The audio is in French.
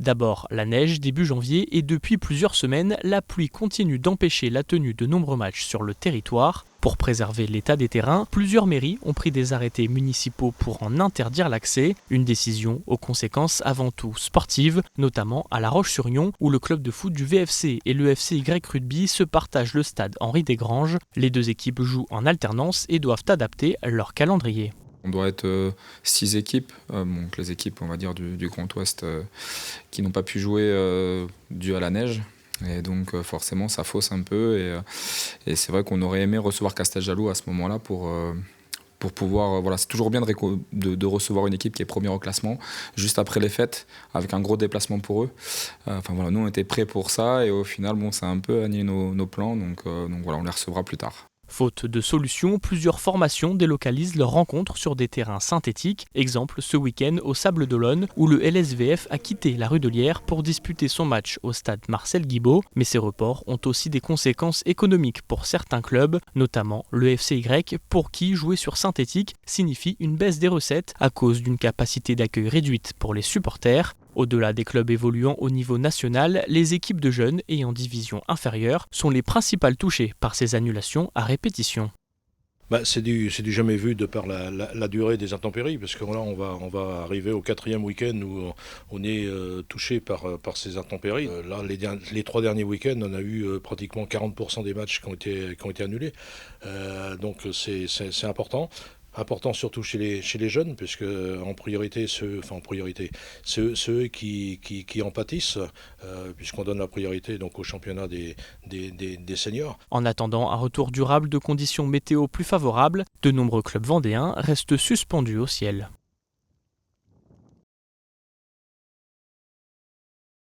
D'abord la neige début janvier et depuis plusieurs semaines, la pluie continue d'empêcher la tenue de nombreux matchs sur le territoire. Pour préserver l'état des terrains, plusieurs mairies ont pris des arrêtés municipaux pour en interdire l'accès. Une décision aux conséquences avant tout sportives, notamment à La Roche-sur-Yon où le club de foot du VFC et le FCY Rugby se partagent le stade Henri-Desgranges. Les deux équipes jouent en alternance et doivent adapter leur calendrier. On doit être 6 équipes, donc les équipes on va dire du Grand Ouest qui n'ont pas pu jouer dû à la neige. Et donc forcément ça fausse un peu et c'est vrai qu'on aurait aimé recevoir Casteljaloux à ce moment-là pour pouvoir, voilà, c'est toujours bien de recevoir une équipe qui est première au classement juste après les fêtes avec un gros déplacement pour eux. Voilà, nous on était prêts pour ça et au final ça a un peu annulé nos plans donc voilà, on les recevra plus tard. Faute de solution, plusieurs formations délocalisent leurs rencontres sur des terrains synthétiques. Exemple ce week-end au Sables d'Olonne où le LSVF a quitté la Rudelière pour disputer son match au stade Marcel Guibaud. Mais ces reports ont aussi des conséquences économiques pour certains clubs, notamment le FCY pour qui jouer sur synthétique signifie une baisse des recettes à cause d'une capacité d'accueil réduite pour les supporters. Au-delà des clubs évoluant au niveau national, les équipes de jeunes et en division inférieure sont les principales touchées par ces annulations à répétition. C'est du jamais vu de par la durée des intempéries, parce que là on va arriver au 4e week-end où on est touché par ces intempéries. Là les 3 derniers week-ends on a eu pratiquement 40% des matchs qui ont été annulés, donc c'est important. Important surtout chez les jeunes, puisque en priorité ceux qui en pâtissent, puisqu'on donne la priorité donc au championnat des seniors. En attendant un retour durable de conditions météo plus favorables, de nombreux clubs vendéens restent suspendus au ciel.